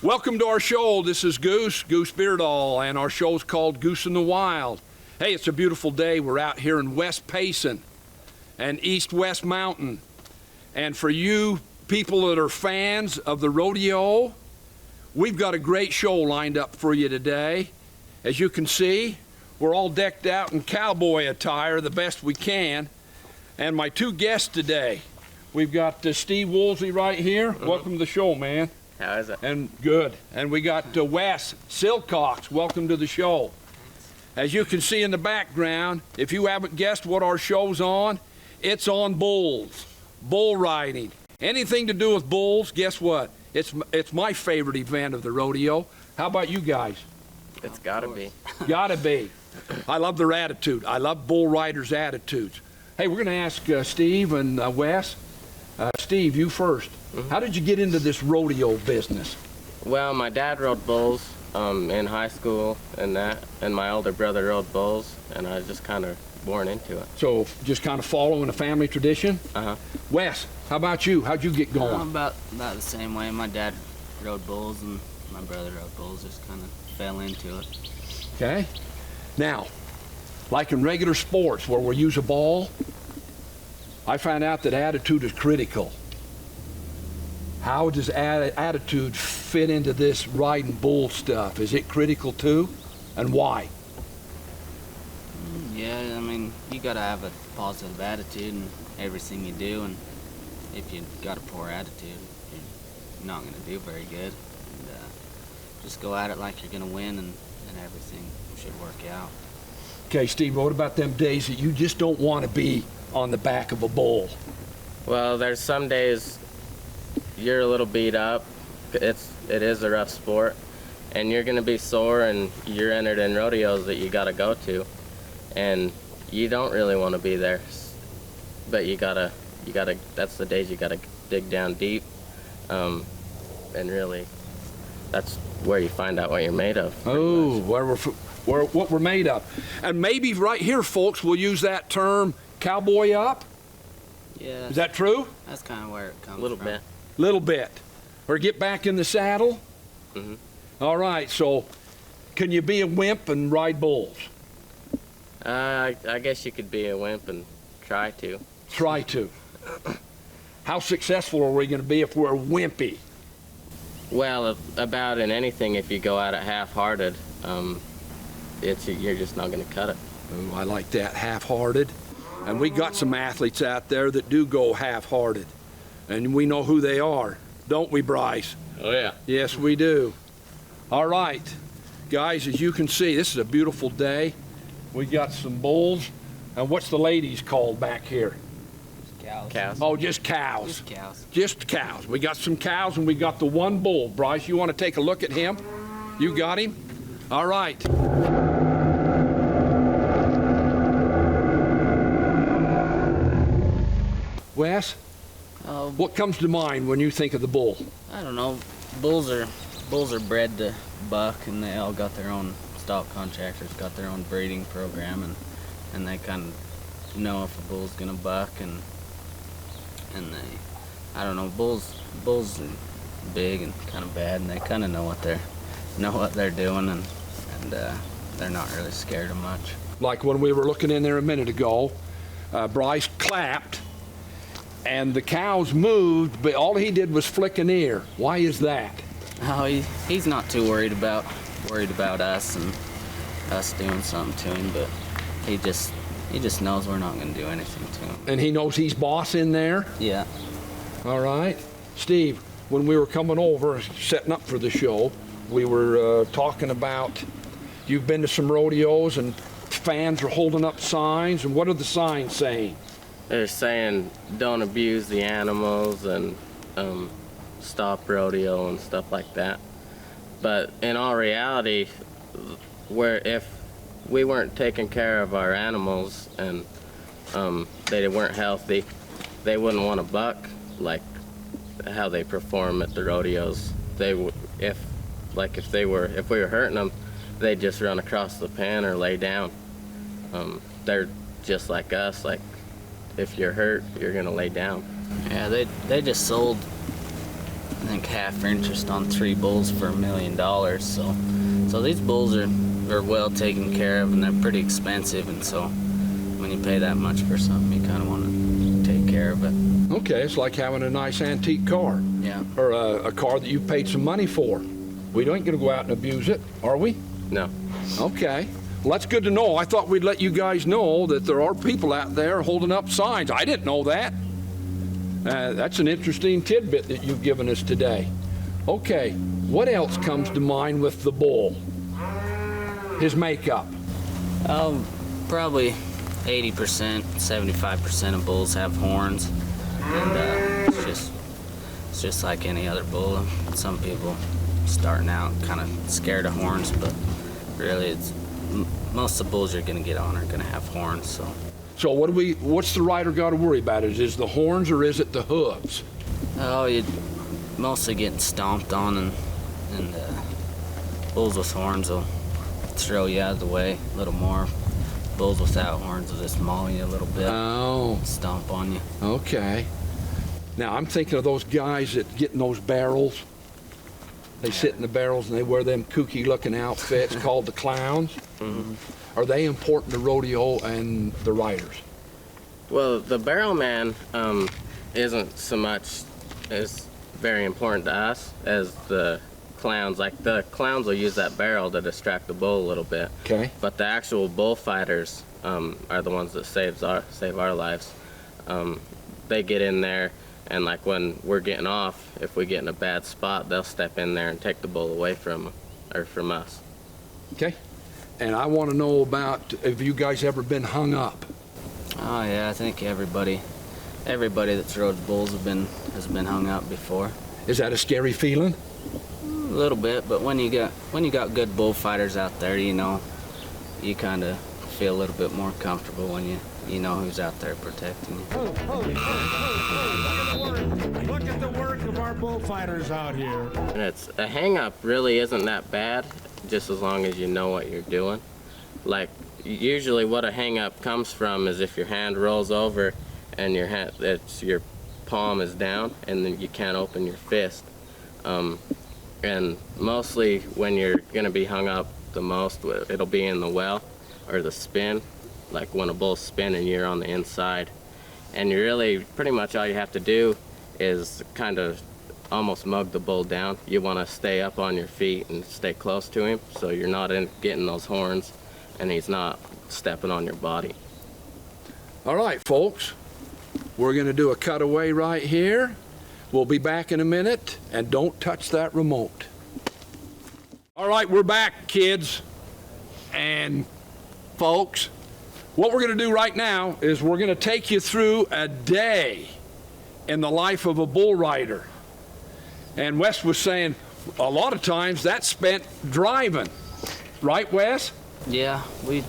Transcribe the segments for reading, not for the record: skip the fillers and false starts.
Welcome to our show. This is Goose Beardall, and our show's called Goose in the Wild. Hey, it's a beautiful day. We're out here in West Payson and East-West Mountain. And for you people that are fans of the rodeo, we've got a great show lined up for you today. As you can see, we're all decked out in cowboy attire the best we can. And my two guests today, we've got Steve Woolsey right here. Welcome to the show, man. How is it? And good. And we got Wes Silcox. Welcome to the show. As you can see in the background, if you haven't guessed what our show's on, it's on bulls, bull riding. Anything to do with bulls, guess what? It's my favorite event of the rodeo. How about you guys? It's gotta be. Gotta be. I love their attitude. I love bull riders' attitudes. Hey, we're gonna ask Steve and Wes. Steve, you first. How did you get into this rodeo business? Well, my dad rode bulls in high school and my older brother rode bulls, and I was just kind of born into it. So just kind of following a family tradition? Uh-huh. Wes, how about you? How'd you get going? About the same way. My dad rode bulls and my brother rode bulls, just kind of fell into it. Okay. Now, like in regular sports where we use a ball, I found out that attitude is critical. How does attitude fit into this riding bull stuff? Is it critical too? And why? Yeah, I mean, you gotta have a positive attitude in everything you do, and if you got a poor attitude, you're not gonna do very good. And, just go at it like you're gonna win, and everything should work out. Okay, Steve, what about them days that you just don't want to be on the back of a bull? Well, there's some days you're a little beat up. It is a rough sport, and you're gonna be sore, and you're entered in rodeos that you gotta go to, and you don't really want to be there, but you gotta. That's the days you gotta dig down deep, and really, that's where you find out what you're made of. Oh, what we're made of. And maybe right here, folks, we'll use that term, cowboy up. Yeah. Is that true? That's kind of where it comes A little from. bit. Little bit. Or get back in the saddle? Mm-hmm. All right, so can you be a wimp and ride bulls? I guess you could be a wimp and try to. Try to. How successful are we going to be if we're wimpy? Well, about in anything, if you go at it half-hearted, you're just not going to cut it. Oh, I like that, half-hearted. And we got some athletes out there that do go half-hearted. And we know who they are, don't we, Bryce? Oh, yeah. Yes, we do. All right, guys, as you can see, this is a beautiful day. We got some bulls. And what's the ladies called back here? Cows. Cows. Oh, just cows. Just cows. Just cows. We got some cows and we got the one bull. Bryce, you want to take a look at him? You got him? All right. Wes, what comes to mind when you think of the bull? I don't know. Bulls are bred to buck, and they all got their own stock contractors, got their own breeding program, and they kind of know if a bull's gonna buck, and I don't know. Bulls are big and kind of bad, and they kind of know what they're doing, and they're not really scared of much. Like when we were looking in there a minute ago, Bryce clapped, and the cows moved, but all he did was flick an ear. Why is that? Oh, he's not too worried about us and us doing something to him, but he just knows we're not going to do anything to him. And he knows he's boss in there? Yeah. All right. Steve, when we were coming over, setting up for the show, we were talking about, you've been to some rodeos and fans are holding up signs, and what are the signs saying? They're saying don't abuse the animals and stop rodeo and stuff like that. But in all reality, if we weren't taking care of our animals and they weren't healthy, they wouldn't want to buck like how they perform at the rodeos. They would, if we were hurting them, they'd just run across the pen or lay down. They're just like us. Like if you're hurt, you're gonna lay down. Yeah, they just sold think half interest on 3 bulls for $1 million. So these bulls are well taken care of, and they're pretty expensive. And so when you pay that much for something, you kind of want to take care of it. Okay, it's like having a nice antique car. Yeah. Or a car that you paid some money for. We don't get to go out and abuse it, are we? No. Okay. Well, that's good to know. I thought we'd let you guys know that there are people out there holding up signs. I didn't know that. That's an interesting tidbit that you've given us today. Okay, what else comes to mind with the bull? His makeup. Probably 80%, 75% of bulls have horns, and it's just like any other bull. Some people starting out kind of scared of horns, but really, most of the bulls you're gonna get on are gonna have horns. So what's the rider got to worry about? Is the horns or is it the hooves? Oh, you mostly getting stomped on, and bulls with horns will throw you out of the way a little more. Bulls without horns will just maul you a little bit. Oh. Stomp on you. Okay. Now I'm thinking of those guys that get in those barrels. They sit in the barrels and they wear them kooky looking outfits called the clowns. Mm-hmm. Are they important to rodeo and the riders? Well, the barrel man isn't so much as very important to us as the clowns. Like the clowns will use that barrel to distract the bull a little bit. Okay. But the actual bullfighters are the ones that save our lives. They get in there, and like when we're getting off, if we get in a bad spot, they'll step in there and take the bull away from us. Okay. And I want to know about, have you guys ever been hung up? Oh yeah, I think everybody that's rode bulls has been hung up before. Is that a scary feeling? A little bit, but when you got good bullfighters out there, you know, you kind of feel a little bit more comfortable when you know who's out there protecting you. Look at the work of our bullfighters out here. And a hang-up really isn't that bad, just as long as you know what you're doing. Like, usually what a hang-up comes from is if your hand rolls over and your palm is down and then you can't open your fist. And mostly when you're gonna be hung up the most, it'll be in the well or the spin, like when a bull's spinning, you're on the inside. And you really, pretty much all you have to do is kind of almost mug the bull down. You want to stay up on your feet and stay close to him so you're not getting those horns and he's not stepping on your body. All right, folks. We're going to do a cutaway right here. We'll be back in a minute, and don't touch that remote. All right, we're back, kids and folks. What we're going to do right now is we're going to take you through a day in the life of a bull rider. And Wes was saying a lot of times that's spent driving. Right, Wes? Yeah, we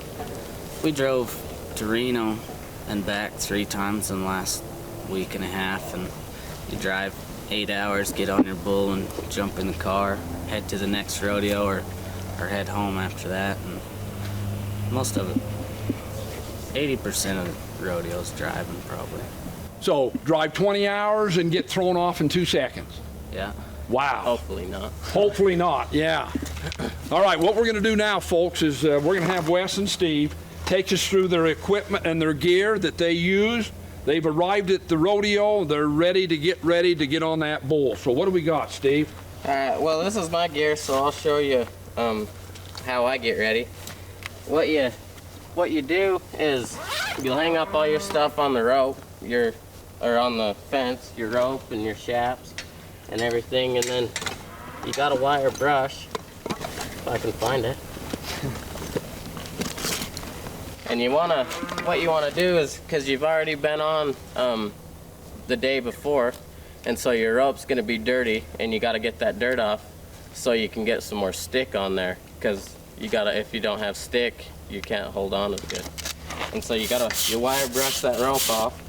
drove to Reno and back 3 times in the last week and a half, and you drive 8 hours, get on your bull and jump in the car, head to the next rodeo or head home after that. And most of it, 80% of the rodeos driving probably. So drive 20 hours and get thrown off in 2 seconds. Yeah. Wow. Hopefully not. Hopefully not, yeah. All right, what we're going to do now, folks, is we're going to have Wes and Steve take us through their equipment and their gear that they use. They've arrived at the rodeo. They're ready to get on that bull. So what do we got, Steve? Well, this is my gear, so I'll show you how I get ready. What you do is you hang up all your stuff on the rope, or on the fence, your rope and your shafts and everything, and then you got a wire brush, if I can find it. And what you wanna do is, because you've already been on the day before, and so your rope's gonna be dirty, and you gotta get that dirt off so you can get some more stick on there, because if you don't have stick, you can't hold on as good. And so you wire brush that rope off.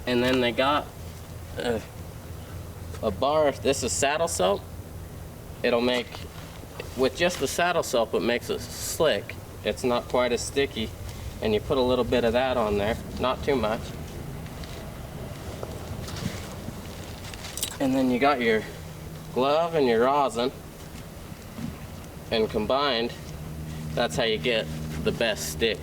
And then they got a bar. This is saddle soap. It'll make with just the saddle soap, it makes it slick. It's not quite as sticky, and you put a little bit of that on there, not too much. And then you got your glove and your rosin, and combined, that's how you get the best stick.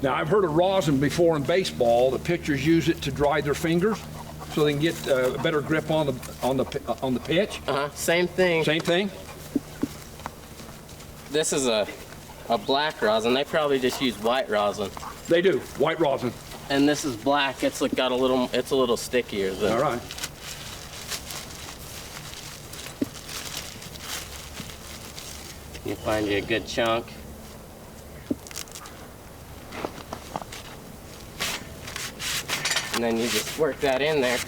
Now, I've heard of rosin before in baseball. The pitchers use it to dry their fingers so they can get a better grip on the pitch. Same thing. Same thing? This is a black rosin. They probably just use white rosin. They do, white rosin. And this is black. It's got a little stickier than. All right. You find you a good chunk. And then you just work that in there.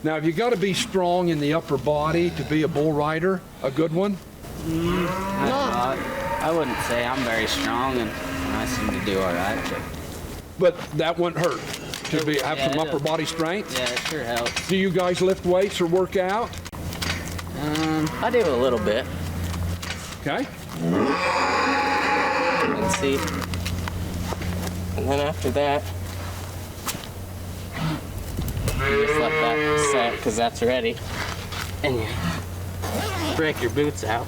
Now, have you got to be strong in the upper body to be a bull rider? A good one? I wouldn't say I'm very strong, and I seem to do all right. But that wouldn't hurt to have Yeah, some it upper does. body strength? Yeah, it sure helps. Do you guys lift weights or work out? I do a little bit. Okay. And see. And then after that, you just let that set because that's ready. And you break your boots out.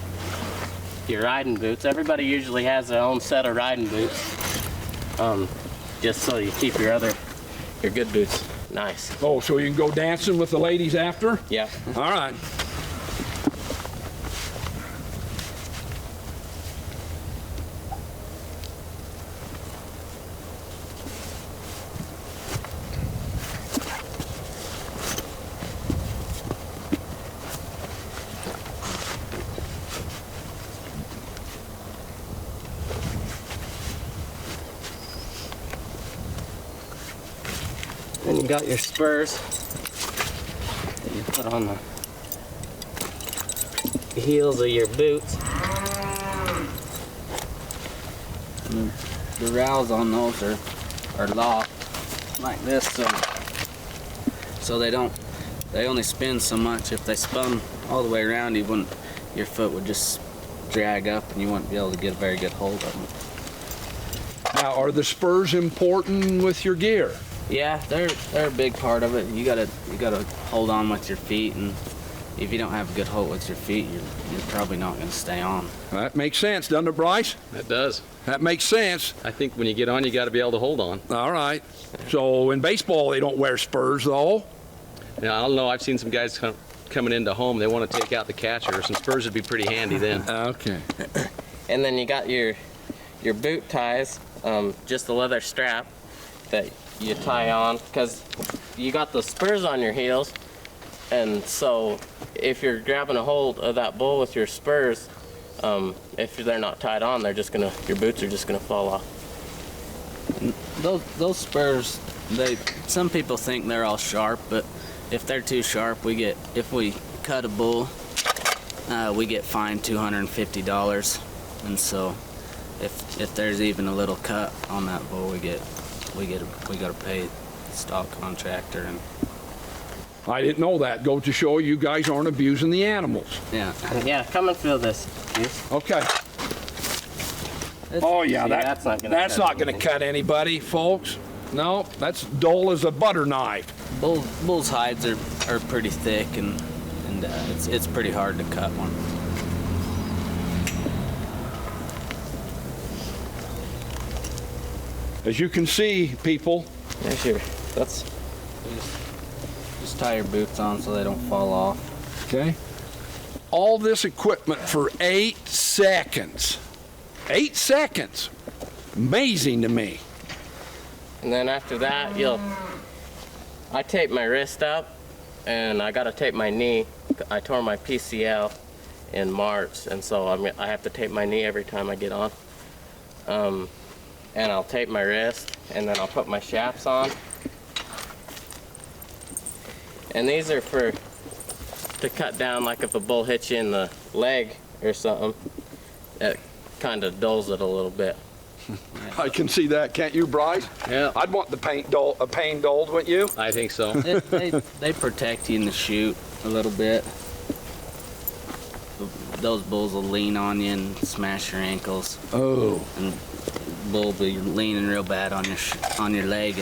Your riding boots. Everybody usually has their own set of riding boots. Just so you keep your good boots nice. Oh, so you can go dancing with the ladies after? Yeah. All right. Then you got your spurs that you put on the heels of your boots. And the rowels on those are locked like this, so they only spin so much. If they spun all the way around, your foot would just drag up, and you wouldn't be able to get a very good hold of them. Now, are the spurs important with your gear? Yeah, they're a big part of it. You gotta hold on with your feet, and if you don't have a good hold with your feet, you're probably not gonna stay on. That makes sense, doesn't it, Bryce? That does. That makes sense. I think when you get on, you got to be able to hold on. All right. So in baseball, they don't wear spurs, though. Now, I don't know. I've seen some guys coming into home. They want to take out the catcher. Some spurs would be pretty handy then. Okay. And then you got your boot ties, just a leather strap that you tie on, because you got the spurs on your heels, and so if you're grabbing a hold of that bull with your spurs, if they're not tied on, your boots are just gonna fall off. Those spurs, some people think they're all sharp, but if they're too sharp, if we cut a bull, we get fined $250, and so if there's even a little cut on that bull, we gotta pay the stock contractor. And I didn't know that. Go to show you guys aren't abusing the animals. Yeah, come and feel this. Okay. Oh yeah, that's not gonna cut anybody, folks. No, that's dull as a butter knife. Bull's hides are pretty thick, and it's pretty hard to cut one. As you can see, people. That's Just tie your boots on so they don't fall off. Okay. All this equipment for 8 seconds. 8 seconds. Amazing to me. And then after that, I tape my wrist up, and I gotta tape my knee. I tore my PCL in March, and so I have to tape my knee every time I get on. And I'll tape my wrist, and then I'll put my shafts on. And these are to cut down, like if a bull hits you in the leg or something, it kind of dulls it a little bit. I can see that, can't you, Bryce? Yeah. I'd want the paint dulled, wouldn't you? I think so. They protect you in the chute a little bit. Those bulls will lean on you and smash your ankles. Oh. And bull will be leaning real bad on your leg,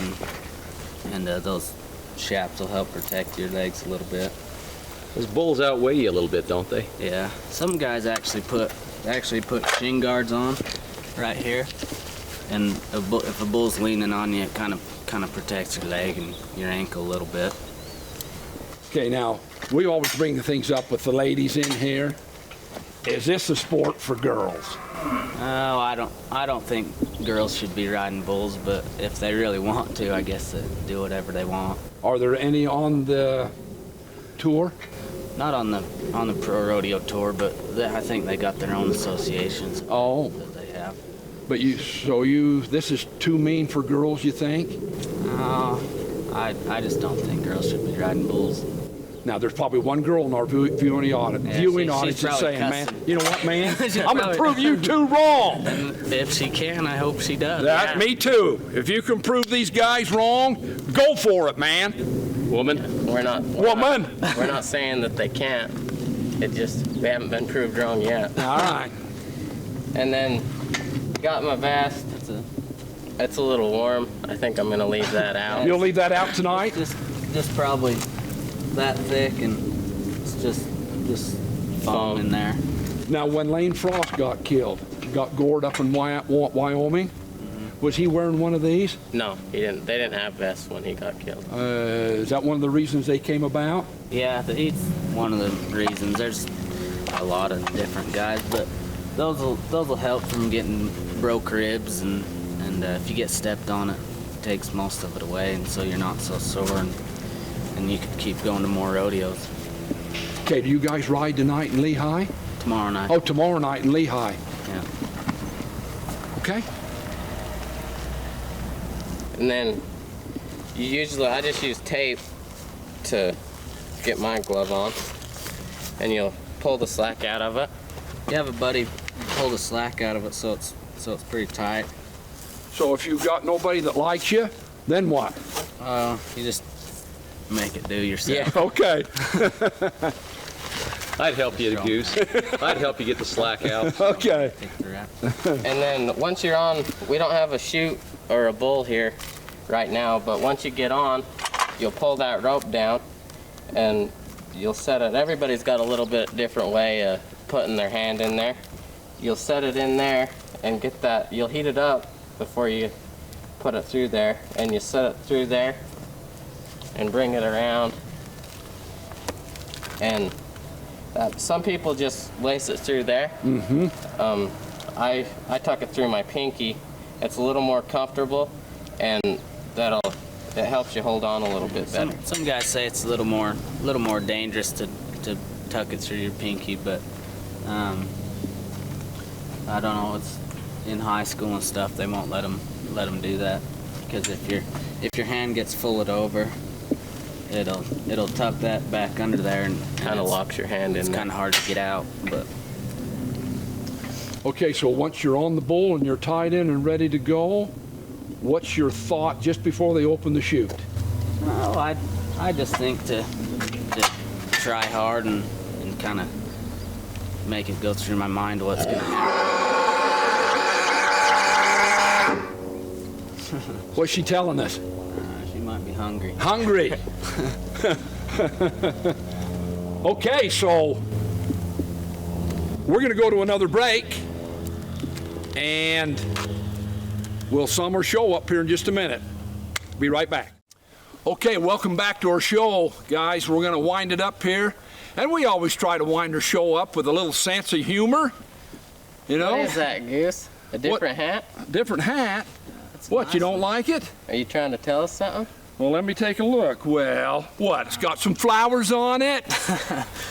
and those shafts will help protect your legs a little bit. Those bulls outweigh you a little bit, don't they? Yeah. Some guys actually put shin guards on right here, and if a bull's leaning on you, it kind of protects your leg and your ankle a little bit. Okay, now, we always bring the things up with the ladies in here. Is this a sport for girls? Oh, I don't think girls should be riding bulls, but if they really want to, I guess they do whatever they want. Are there any on the tour? Not on the pro rodeo tour, but I think they got their own associations. Oh. That they have. But this is too mean for girls, you think? No, I just don't think girls should be riding bulls. Now, there's probably one girl in our viewing audience she's that's saying, probably man, cussing. you know what, man? She's I'm going to probably- prove you two wrong. And if she can, I hope she does. That, me too. If you can prove these guys wrong, go for it, man. Woman? We're not saying that they can't. We haven't been proved wrong yet. All right. And then got my vest. It's a little warm. I think I'm gonna leave that out. You'll leave that out tonight? Just probably that thick, and it's just foam in there. Now, when Lane Frost got killed, got gored up in Wyoming, was he wearing one of these? No, he didn't. They didn't have vests when he got killed. Is that one of the reasons they came about? Yeah, it's one of the reasons. There's a lot of different guys, but those will help from getting broke ribs, and if you get stepped on, it takes most of it away, and so you're not so sore, and you can keep going to more rodeos. Okay, do you guys ride tonight in Lehigh? Tomorrow night. Oh, tomorrow night in Lehigh. Yeah. Okay. And then I just use tape to get my glove on, and you'll pull the slack out of it. You have a buddy pull the slack out of it, so it's pretty tight. So if you've got nobody that likes you, then what? You just make it do yourself. Okay. I'd help you, Goose. I'd help you get the slack out. Okay. And then once you're on, we don't have a chute or a bull here right now, but once you get on, you'll pull that rope down and you'll set it. Everybody's got a little bit different way of putting their hand in there. You'll set it in there and get that, you'll heat it up before you put it through there, and you set it through there and bring it around. And some people just lace it through there. Mm-hmm. I tuck it through my pinky. It's a little more comfortable, and it helps you hold on a little bit better. Some guys say it's a little more dangerous to tuck it through your pinky, but I don't know. It's in high school and stuff. They won't let them do that, because if your hand gets folded over, it'll tuck that back under there, and Kind of locks your hand in it's there. kind of hard to get out. But Okay, so once you're on the bull and you're tied in and ready to go, what's your thought just before they open the chute? no, I just think to try hard and kind of make it go through my mind what's going to happen. What's she telling us? She might be hungry. Hungry. Okay, so we're going to go to another break, and we'll sum our show up here in just a minute. Be right back. Okay, welcome back to our show, guys. We're going to wind it up here, and we always try to wind our show up with a little sense of humor. You know? What is that, Goose? A different hat? Different hat? What, you don't like it? Are you trying to tell us something? Well, let me take a look. Well, what? It's got some flowers on it.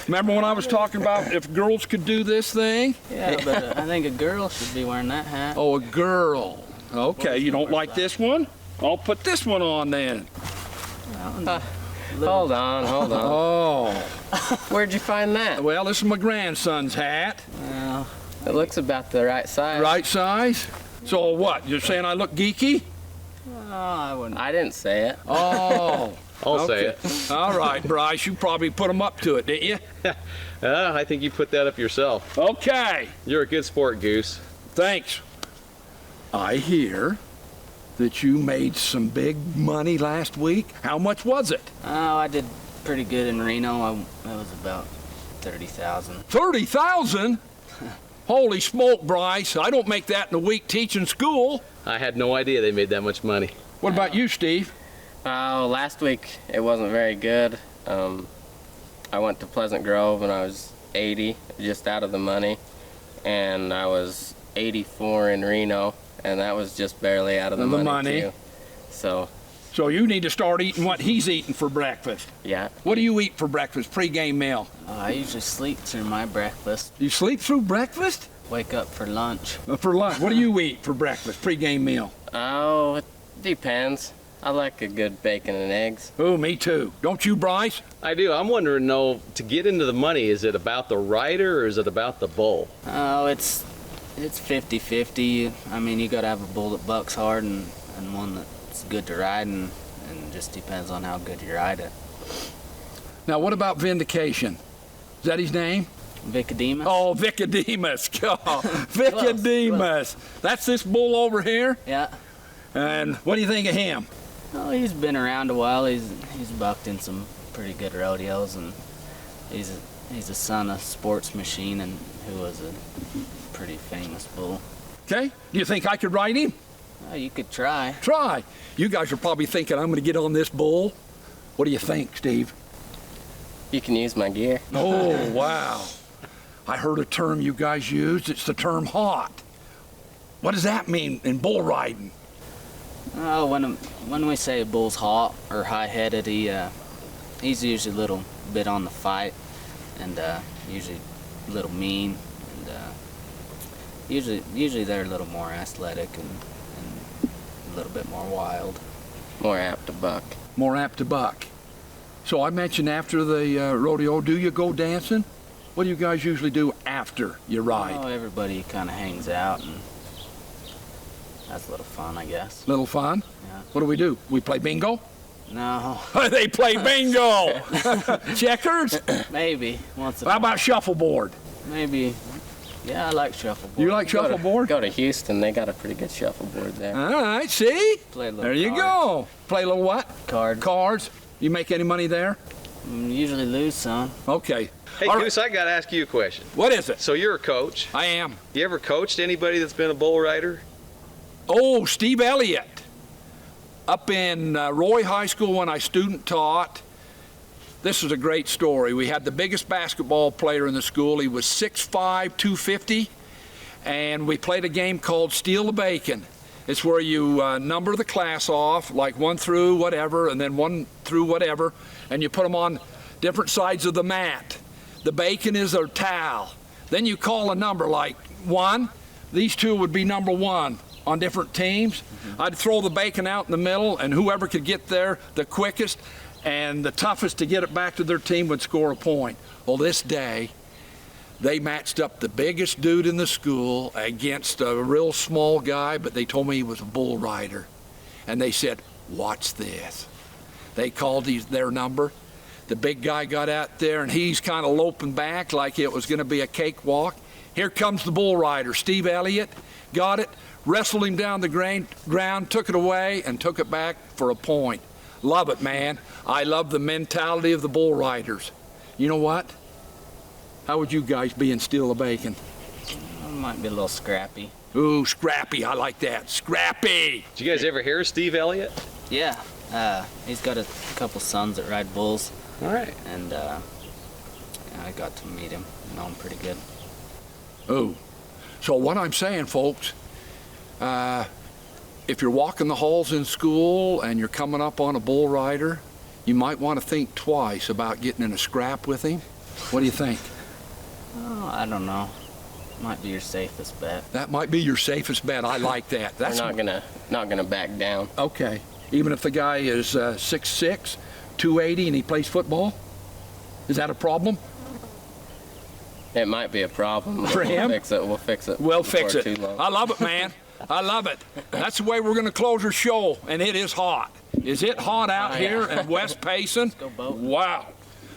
Remember when I was talking about if girls could do this thing? Yeah, but I think a girl should be wearing that hat. Oh, a girl. Okay, you don't like this one? I'll put this one on then. Hold on. Oh, Where'd you find that? well, this is my grandson's hat. Well, It looks about the right size. Right size? So what? You're saying I look geeky? Oh, I wouldn't. I didn't say it. Oh. I'll say okay. it. All right, Bryce, you probably put them up to it, didn't you? I think you put that up yourself. Okay. You're a good sport, Goose. Thanks. I hear that you made some big money last week. How much was it? Oh, I did pretty good in Reno. It was about 30,000. 30,000? Holy smoke, Bryce. I don't make that in a week teaching school. I had no idea they made that much money. What about you, Steve? Oh, last week it wasn't very good. I went to Pleasant Grove and I was 80, just out of the money, and I was 84 in Reno, and that was just barely out of the money too. So you need to start eating what he's eating for breakfast. yeah. What do you eat for breakfast, pre-game meal? I usually sleep through my breakfast, You sleep through breakfast? wake up for lunch. For lunch, what do you eat for breakfast, pre-game meal? Oh, it depends. I like a good bacon and eggs. Oh, me too. Don't you, Bryce? I do. I'm wondering, though, to get into the money, is it about the rider or is it about the bull? Oh, it's 50-50. I mean, you gotta have a bull that bucks hard and one that's good to ride, and just depends on how good you ride it. Now, what about Vindication? Is that his name? Vicodemus? Oh, Vicodemus. Oh, Vicodemus. That's this bull over here? Yeah. And what do you think of him? Oh, he's been around a while. He's bucked in some pretty good rodeos, and he's a son of Sports Machine, and who was a pretty famous bull. Okay. Do you think I could ride him? Oh, you could try. Try. You guys are probably thinking I'm going to get on this bull. What do you think, Steve? You can use my gear. Oh, wow. I heard a term you guys used. It's the term hot. What does that mean in bull riding? Oh, when we say a bull's hot or high-headed, he's usually a little bit on the fight, and usually a little mean, and usually they're a little more athletic and a little bit more wild. More apt to buck. More apt to buck. So I mentioned after the rodeo, do you go dancing? What do you guys usually do after you ride? Oh, everybody kind of hangs out, and that's a little fun, I guess. Little fun? Yeah. What do? We play bingo? No, They play bingo! Checkers? maybe once. How about shuffleboard? Maybe. Yeah, I like shuffleboard. You like shuffleboard? Go to Houston, they got a pretty good shuffleboard there. All right, see? Play a little There you cards. go. Play a little what? Cards. Cards. You make any money there? Usually lose some. Okay. Hey, All right. Goose, I got to ask you a question. What is it? So you're a coach. I am. You ever coached anybody that's been a bull rider? Oh, Steve Elliott. Up in Roy High School when I student taught. This is a great story. We had the biggest basketball player in the school. He was 6'5", 250. And we played a game called Steal the Bacon. It's where you number the class off, like 1 through whatever, and then 1 through whatever, and you put them on different sides of the mat. The bacon is a towel. Then you call a number like 1. These two would be number 1 on different teams. I'd throw the bacon out in the middle, and whoever could get there the quickest and the toughest to get it back to their team would score a point. Well, this day, they matched up the biggest dude in the school against a real small guy, but they told me he was a bull rider. And they said, watch this. They called their number. The big guy got out there, and he's kind of loping back like it was going to be a cakewalk. Here comes the bull rider, Steve Elliott. Got it, wrestled him down the ground, took it away, and took it back for a point. Love it, man. I love the mentality of the bull riders. You know what? How would you guys be in Steal the Bacon? It might be a little scrappy. Ooh, scrappy. I like that. Scrappy. Did you guys ever hear of Steve Elliott? Yeah. He's got a couple sons that ride bulls, All right. and I got to meet him, know him pretty good. Ooh. So what I'm saying, folks, if you're walking the halls in school and you're coming up on a bull rider, you might want to think twice about getting in a scrap with him. What do you think? Oh, I don't know. Might be your safest bet. That might be your safest bet. I like that. They're That's not gonna back down. okay. Even if the guy is 6'6", 280, and he plays football, is that a problem? It might be a problem. For him? We'll fix it. We'll fix before it. too long. I love it, man. I love it. That's the way we're going to close our show, and it is hot. Is it hot out here in West Payson? Go boating. Wow.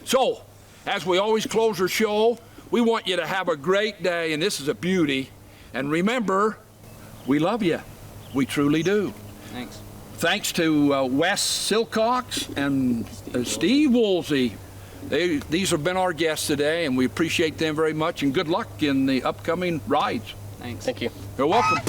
So, as we always close our show, we want you to have a great day, and this is a beauty. And remember, we love you. We truly do. Thanks. Thanks to Wes Silcox and Steve Woolsey. These have been our guests today, and we appreciate them very much, and good luck in the upcoming rides. Thanks. Thank you. You're welcome.